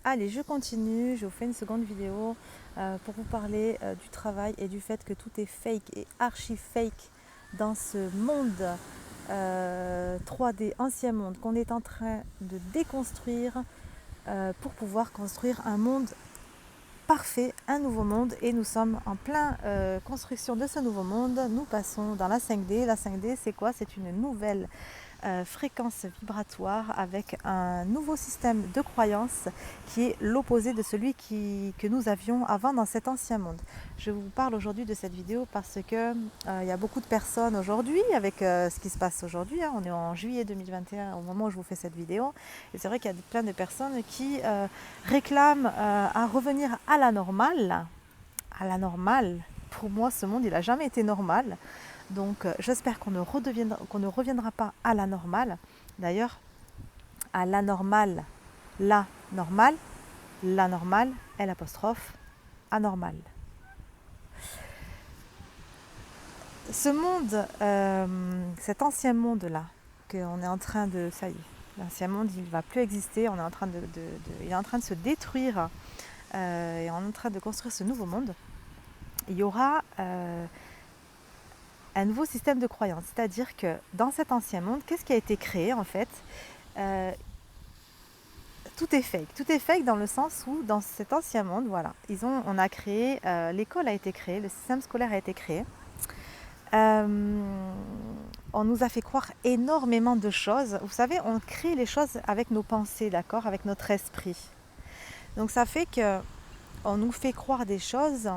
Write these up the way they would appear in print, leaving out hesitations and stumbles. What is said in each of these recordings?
Allez, je continue, je vous fais une seconde vidéo pour vous parler du travail et du fait que tout est fake et archi fake dans ce monde 3D, ancien monde qu'on est en train de déconstruire pour pouvoir construire un monde parfait, un nouveau monde. Et nous sommes en plein construction de ce nouveau monde. Nous passons dans la 5D. La 5D, c'est quoi? C'est une nouvelle fréquence vibratoire avec un nouveau système de croyance qui est l'opposé de celui que nous avions avant dans cet ancien monde. Je vous parle aujourd'hui de cette vidéo parce que il y a beaucoup de personnes aujourd'hui avec ce qui se passe aujourd'hui, hein. On est en juillet 2021 au moment où je vous fais cette vidéo, et c'est vrai qu'il y a plein de personnes qui réclament à revenir à la normale. À la normale, pour moi ce monde il n'a jamais été normal. Donc j'espère qu'on ne reviendra pas à la normale. D'ailleurs, à la normale, la normale, L apostrophe, anormal. Ce monde, cet ancien monde-là, qu'on est en train de, ça y est, l'ancien monde il ne va plus exister, il est en train de se détruire et on est en train de construire ce nouveau monde. Il y aura un nouveau système de croyance. C'est-à-dire que dans cet ancien monde, qu'est-ce qui a été créé en fait? Tout est fake. Tout est fake dans le sens où dans cet ancien monde, voilà, on a créé, l'école a été créée, le système scolaire a été créé. On nous a fait croire énormément de choses. Vous savez, on crée les choses avec nos pensées, d'accord, avec notre esprit. Donc ça fait que on nous fait croire des choses,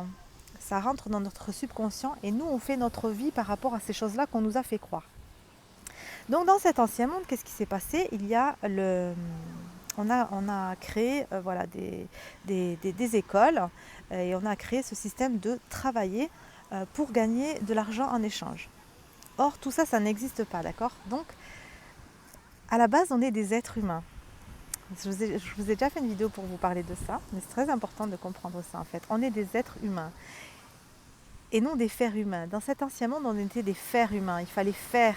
ça rentre dans notre subconscient et nous on fait notre vie par rapport à ces choses-là qu'on nous a fait croire. Donc dans cet ancien monde, qu'est-ce qui s'est passé? On a créé voilà, des écoles et on a créé ce système de travailler pour gagner de l'argent en échange. Or, tout ça, ça n'existe pas, d'accord? Donc, à la base, on est des êtres humains. Je vous ai déjà fait une vidéo pour vous parler de ça, mais c'est très important de comprendre ça en fait. On est des êtres humains et non des fers humains. Dans cet ancien monde, on était des fers humains. Il fallait faire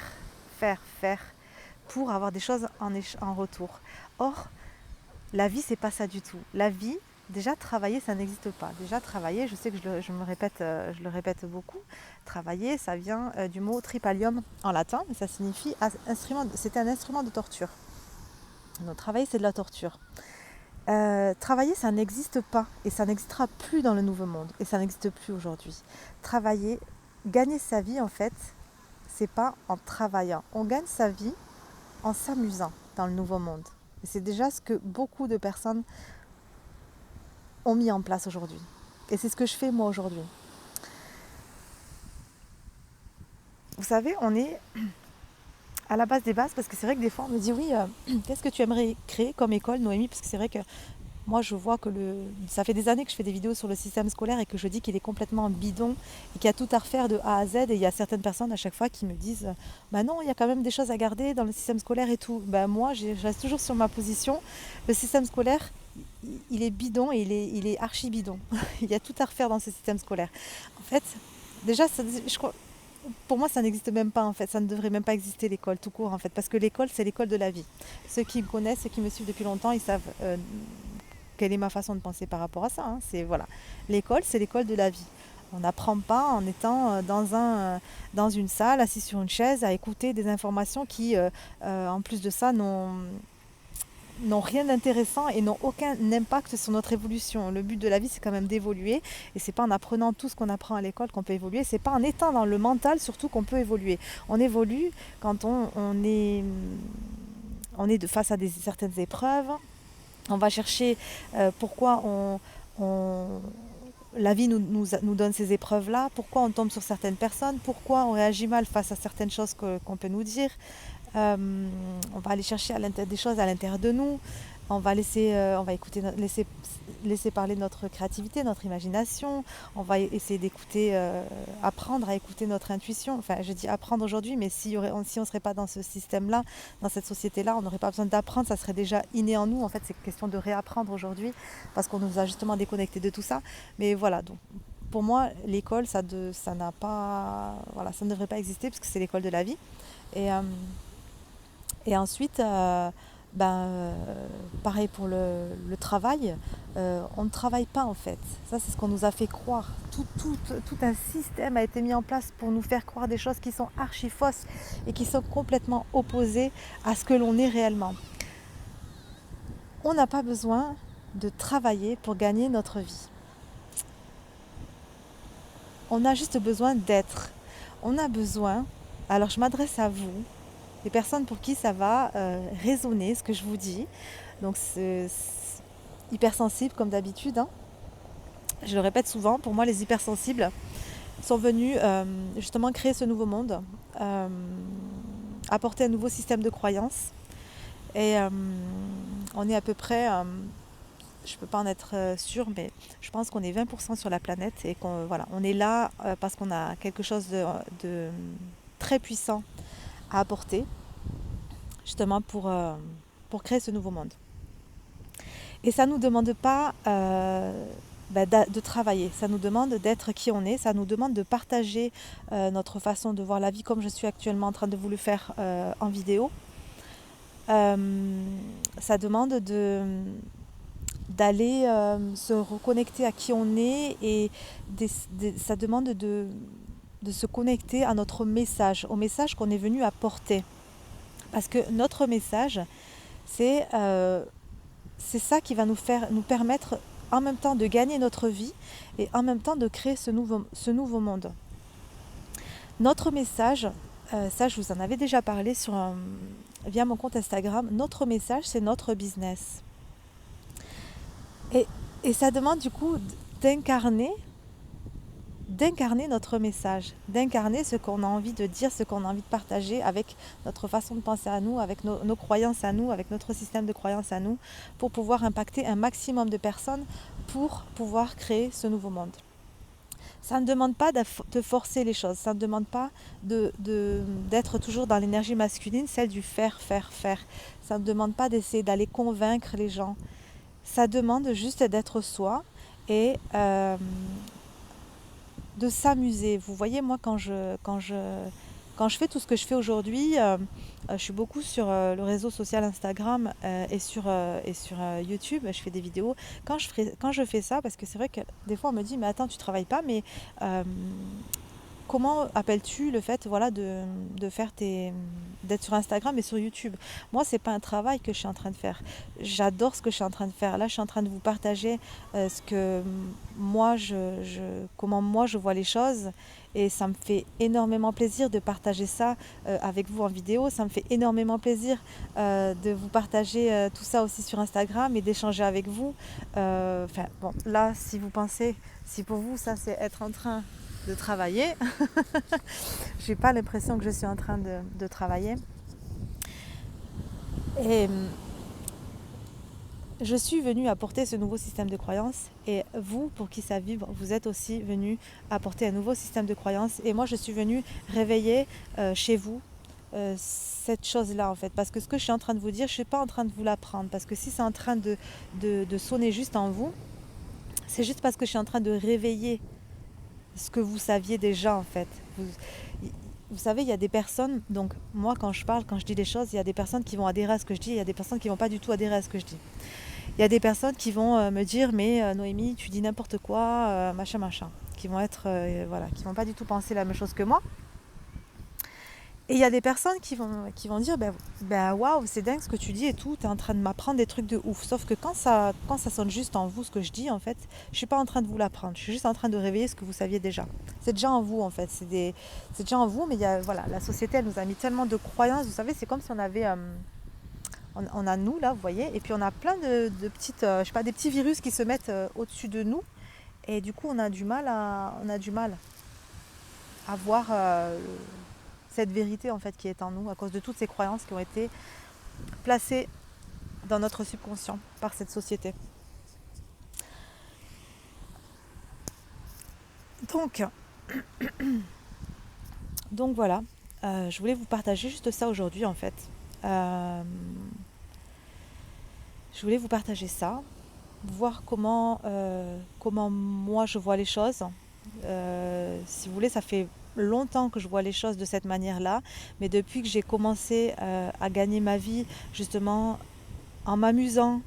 pour avoir des choses en retour. Or, la vie, c'est pas ça du tout. La vie, déjà travailler, ça n'existe pas. Déjà travailler, je sais que je le répète beaucoup. Travailler, ça vient du mot tripalium en latin, mais ça signifie c'était un instrument de torture. Donc travailler, c'est de la torture. Travailler, ça n'existe pas et ça n'existera plus dans le nouveau monde et ça n'existe plus aujourd'hui. Travailler, gagner sa vie en fait, c'est pas en travaillant. On gagne sa vie en s'amusant dans le nouveau monde. Et c'est déjà ce que beaucoup de personnes ont mis en place aujourd'hui. Et c'est ce que je fais moi aujourd'hui. Vous savez, on est à la base des bases parce que c'est vrai que des fois on me dit oui, qu'est-ce que tu aimerais créer comme école, Noémie? Parce que c'est vrai que moi je vois que ça fait des années que je fais des vidéos sur le système scolaire et que je dis qu'il est complètement bidon et qu'il y a tout à refaire de A à Z, et il y a certaines personnes à chaque fois qui me disent bah non, il y a quand même des choses à garder dans le système scolaire et tout. Bah moi je reste toujours sur ma position. Le système scolaire il est bidon et il est archi bidon. Il y a tout à refaire dans ce système scolaire. En fait, déjà je crois, pour moi ça n'existe même pas en fait, ça ne devrait même pas exister l'école tout court en fait, parce que l'école c'est l'école de la vie. Ceux qui me connaissent, ceux qui me suivent depuis longtemps, ils savent quelle est ma façon de penser par rapport à ça, hein. C'est voilà, l'école c'est l'école de la vie. On n'apprend pas en étant dans une salle, assis sur une chaise, à écouter des informations qui, en plus de ça, n'ont rien d'intéressant et n'ont aucun impact sur notre évolution. Le but de la vie, c'est quand même d'évoluer. Et c'est pas en apprenant tout ce qu'on apprend à l'école qu'on peut évoluer. C'est pas en étant dans le mental surtout qu'on peut évoluer. On évolue quand on est face à certaines épreuves. On va chercher pourquoi la vie nous donne ces épreuves-là, pourquoi on tombe sur certaines personnes, pourquoi on réagit mal face à certaines choses qu'on peut nous dire. On va aller chercher des choses à l'intérieur de nous. On va laisser parler notre créativité, notre imagination. On va essayer d'écouter, apprendre à écouter notre intuition. Enfin, je dis apprendre aujourd'hui, mais si on ne serait pas dans ce système-là, dans cette société-là, on n'aurait pas besoin d'apprendre, ça serait déjà inné en nous. En fait, c'est question de réapprendre aujourd'hui, parce qu'on nous a justement déconnectés de tout ça. Mais voilà, donc pour moi, l'école, ça n'a pas, voilà, ça ne devrait pas exister, parce que c'est l'école de la vie. Et ensuite, pareil pour le travail, on ne travaille pas en fait. Ça, c'est ce qu'on nous a fait croire. Tout un système a été mis en place pour nous faire croire des choses qui sont archi fausses et qui sont complètement opposées à ce que l'on est réellement. On n'a pas besoin de travailler pour gagner notre vie. On a juste besoin d'être. On a besoin, alors je m'adresse à vous, les personnes pour qui ça va résonner, ce que je vous dis. Donc c'est hypersensible comme d'habitude. Hein. Je le répète souvent, pour moi les hypersensibles sont venus justement créer ce nouveau monde, apporter un nouveau système de croyances. Et on est à peu près, je ne peux pas en être sûre, mais je pense qu'on est 20% sur la planète et on est là parce qu'on a quelque chose de très puissant à apporter, justement pour créer ce nouveau monde. Et ça ne nous demande pas de travailler, ça nous demande d'être qui on est, ça nous demande de partager notre façon de voir la vie comme je suis actuellement en train de vous le faire en vidéo. Ça demande d'aller se reconnecter à qui on est et ça demande de se connecter à notre message, au message qu'on est venu apporter. Parce que notre message, c'est ça qui va nous permettre en même temps de gagner notre vie et en même temps de créer ce nouveau monde. Notre message, ça je vous en avais déjà parlé via mon compte Instagram, notre message c'est notre business. Et ça demande du coup d'incarner notre message, d'incarner ce qu'on a envie de dire, ce qu'on a envie de partager avec notre façon de penser à nous, avec nos croyances à nous, avec notre système de croyances à nous, pour pouvoir impacter un maximum de personnes, pour pouvoir créer ce nouveau monde. Ça ne demande pas de forcer les choses, ça ne demande pas d'être toujours dans l'énergie masculine, celle du faire. Ça ne demande pas d'essayer d'aller convaincre les gens. Ça demande juste d'être soi et de s'amuser. Vous voyez, moi, quand je fais tout ce que je fais aujourd'hui, je suis beaucoup sur le réseau social Instagram et sur YouTube, je fais des vidéos. Quand je fais ça, parce que c'est vrai que des fois on me dit, mais attends, tu travailles pas, mais comment appelles-tu le fait de faire d'être sur Instagram et sur YouTube? Moi, c'est pas un travail que je suis en train de faire. J'adore ce que je suis en train de faire. Là, je suis en train de vous partager ce que comment moi je vois les choses. Et ça me fait énormément plaisir de partager ça avec vous en vidéo. Ça me fait énormément plaisir de vous partager tout ça aussi sur Instagram et d'échanger avec vous. Là, si pour vous, ça c'est être en train de travailler. Je n'ai pas l'impression que je suis en train de travailler. Et je suis venue apporter ce nouveau système de croyances et vous, pour qui ça vibre, vous êtes aussi venus apporter un nouveau système de croyances et moi je suis venue réveiller chez vous cette chose-là en fait, parce que ce que je suis en train de vous dire, je ne suis pas en train de vous l'apprendre, parce que si c'est en train de sonner juste en vous, c'est juste parce que je suis en train de réveiller ce que vous saviez déjà en fait. Vous savez, il y a des personnes, donc moi quand je dis des choses, il y a des personnes qui vont adhérer à ce que je dis, il y a des personnes qui ne vont pas du tout adhérer à ce que je dis. Il y a des personnes qui vont me dire, mais Noémie, tu dis n'importe quoi, machin, qui vont être, qui vont pas du tout penser la même chose que moi. Et il y a des personnes qui vont dire, waouh, c'est dingue ce que tu dis et tout, tu es en train de m'apprendre des trucs de ouf. Sauf que quand ça sonne juste en vous ce que je dis, en fait, je suis pas en train de vous l'apprendre, je suis juste en train de réveiller ce que vous saviez déjà. C'est déjà en vous en fait, c'est déjà en vous, mais la société elle nous a mis tellement de croyances, vous savez, c'est comme si on avait... on a nous là, vous voyez, et puis on a plein de petites, des petits virus qui se mettent au-dessus de nous, et du coup on a du mal à voir cette vérité en fait qui est en nous à cause de toutes ces croyances qui ont été placées dans notre subconscient par cette société. Donc voilà, je voulais vous partager juste ça aujourd'hui en fait. Je voulais vous partager ça, voir comment moi je vois les choses. Si vous voulez, ça fait longtemps que je vois les choses de cette manière-là, mais depuis que j'ai commencé à gagner ma vie justement en m'amusant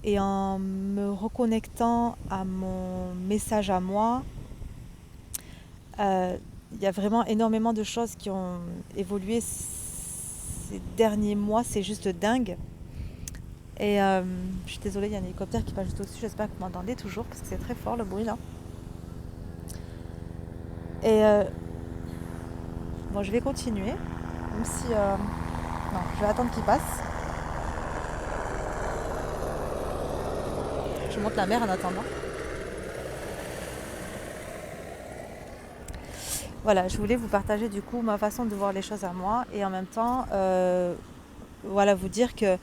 et en me reconnectant à mon message à moi, il y a vraiment énormément de choses qui ont évolué ces derniers mois, c'est juste dingue. Et je suis désolée, il y a un hélicoptère qui passe juste au-dessus, j'espère que vous m'entendez toujours parce que c'est très fort le bruit là. Et bon, je vais continuer, même si... non, je vais attendre qu'il passe. Je monte la mer en attendant. Voilà, je voulais vous partager du coup ma façon de voir les choses à moi et en même temps, voilà, vous dire que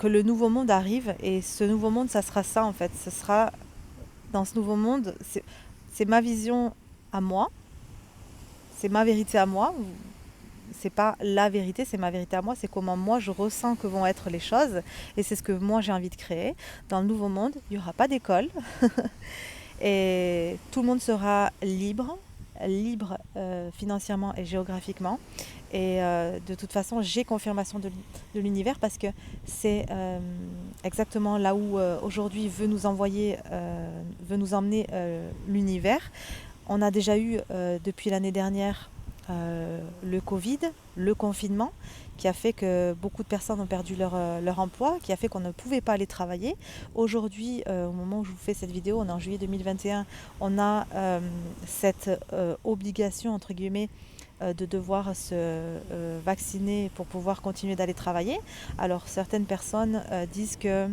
le nouveau monde arrive et ce nouveau monde, ça sera ça en fait. Ce sera dans ce nouveau monde, c'est ma vision à moi, c'est ma vérité à moi. C'est pas la vérité, c'est ma vérité à moi, c'est comment moi je ressens que vont être les choses et c'est ce que moi j'ai envie de créer. Dans le nouveau monde, il n'y aura pas d'école et tout le monde sera libre, financièrement et géographiquement. Et de toute façon, j'ai confirmation de l'univers parce que c'est exactement là où aujourd'hui veut nous envoyer, veut nous emmener l'univers. On a déjà eu depuis l'année dernière le Covid, le confinement, qui a fait que beaucoup de personnes ont perdu leur emploi, qui a fait qu'on ne pouvait pas aller travailler. Aujourd'hui, au moment où je vous fais cette vidéo, on est en juillet 2021, on a cette obligation, entre guillemets, de devoir se vacciner pour pouvoir continuer d'aller travailler. Alors certaines personnes disent que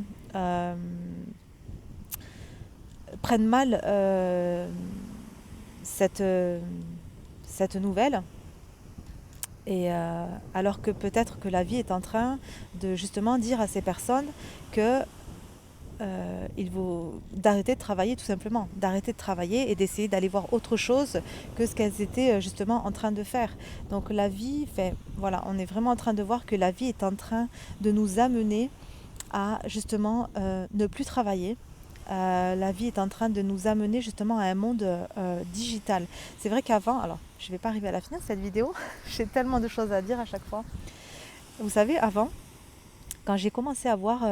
prennent mal cette nouvelle. Et alors que peut-être que la vie est en train de justement dire à ces personnes que il vaut d'arrêter de travailler tout simplement, d'arrêter de travailler et d'essayer d'aller voir autre chose que ce qu'elles étaient justement en train de faire. Donc la vie, voilà, on est vraiment en train de voir que la vie est en train de nous amener à justement ne plus travailler. La vie est en train de nous amener justement à un monde digital. C'est vrai qu'avant, alors je ne vais pas arriver à la fin de cette vidéo, j'ai tellement de choses à dire à chaque fois. Vous savez, avant, quand j'ai commencé à voir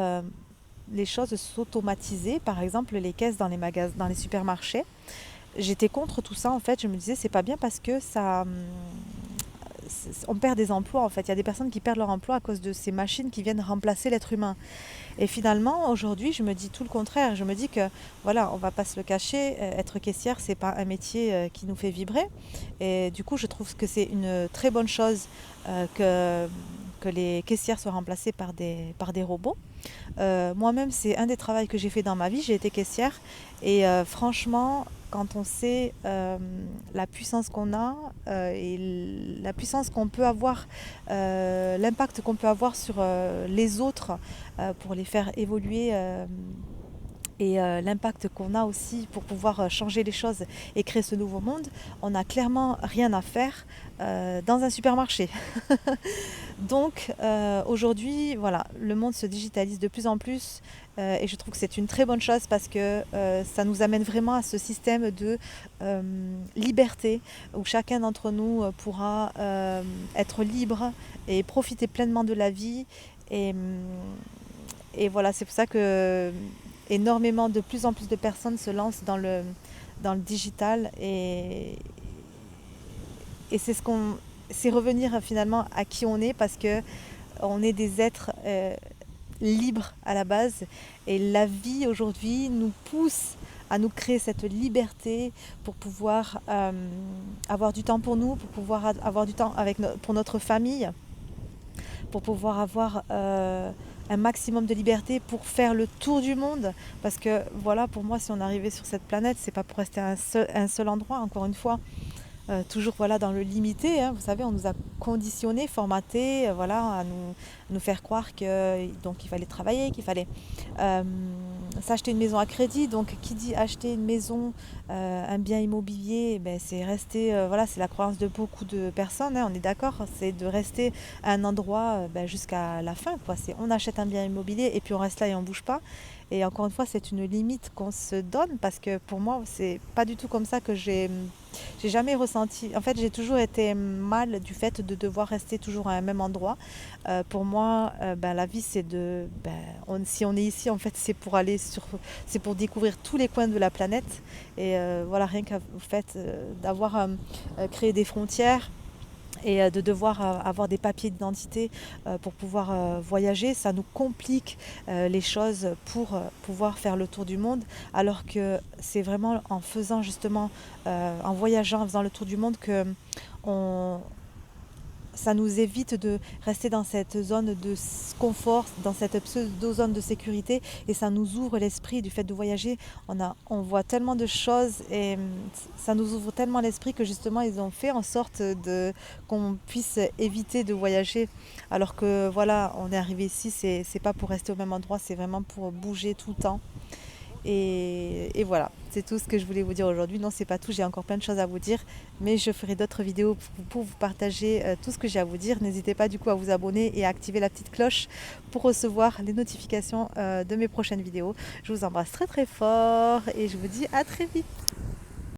les choses s'automatiser, par exemple les caisses dans les magasins, dans les supermarchés, j'étais contre tout ça en fait. Je me disais c'est pas bien parce que ça, on perd des emplois en fait. Il y a des personnes qui perdent leur emploi à cause de ces machines qui viennent remplacer l'être humain. Et finalement, aujourd'hui, je me dis tout le contraire. Je me dis que, voilà, on va pas se le cacher, être caissière, c'est pas un métier qui nous fait vibrer. Et du coup, je trouve que c'est une très bonne chose que les caissières soient remplacées par des robots. Moi-même, c'est un des travaux que j'ai fait dans ma vie. J'ai été caissière et franchement, quand on sait la puissance qu'on a et la puissance qu'on peut avoir, l'impact qu'on peut avoir sur les autres pour les faire évoluer et l'impact qu'on a aussi pour pouvoir changer les choses et créer ce nouveau monde, on n'a clairement rien à faire dans un supermarché. Donc aujourd'hui, voilà, le monde se digitalise de plus en plus et je trouve que c'est une très bonne chose parce que ça nous amène vraiment à ce système de liberté où chacun d'entre nous pourra être libre et profiter pleinement de la vie. Et, et voilà, c'est pour ça que énormément, de plus en plus de personnes se lancent dans le digital et c'est revenir finalement à qui on est parce que on est des êtres libres à la base et la vie aujourd'hui nous pousse à nous créer cette liberté pour pouvoir avoir du temps pour nous, pour pouvoir avoir du temps pour notre famille, pour pouvoir avoir un maximum de liberté pour faire le tour du monde. Parce que voilà, pour moi, si on arrivait sur cette planète, c'est pas pour rester à un seul endroit, encore une fois. Toujours voilà, dans le limité, hein. Vous savez, on nous a conditionnés, formatés, voilà, à nous faire croire donc il fallait travailler, qu'il fallait s'acheter une maison à crédit. Donc qui dit acheter une maison, un bien immobilier, ben, c'est rester, voilà, c'est la croyance de beaucoup de personnes, hein, on est d'accord, c'est de rester à un endroit ben, jusqu'à la fin, quoi. On achète un bien immobilier et puis on reste là et on ne bouge pas. Et encore une fois, c'est une limite qu'on se donne parce que pour moi, c'est pas du tout comme ça que j'ai jamais ressenti. En fait, j'ai toujours été mal du fait de devoir rester toujours à un même endroit. Pour moi, ben, la vie, c'est de, ben, si on est ici, en fait, c'est pour découvrir tous les coins de la planète. Et voilà, rien qu'au fait d'avoir créé des frontières et de devoir avoir des papiers d'identité pour pouvoir voyager, ça nous complique les choses pour pouvoir faire le tour du monde, alors que c'est vraiment en faisant justement, en voyageant, en faisant le tour du monde que on, ça nous évite de rester dans cette zone de confort, dans cette pseudo-zone de sécurité, et ça nous ouvre l'esprit du fait de voyager. On voit tellement de choses et ça nous ouvre tellement l'esprit que justement ils ont fait en sorte qu'on puisse éviter de voyager. Alors que voilà, on est arrivé ici, c'est pas pour rester au même endroit, c'est vraiment pour bouger tout le temps. Et voilà, c'est tout ce que je voulais vous dire aujourd'hui. Non, c'est pas tout, j'ai encore plein de choses à vous dire, mais je ferai d'autres vidéos pour vous partager tout ce que j'ai à vous dire. N'hésitez pas du coup à vous abonner et à activer la petite cloche pour recevoir les notifications de mes prochaines vidéos. Je vous embrasse très très fort et je vous dis à très vite.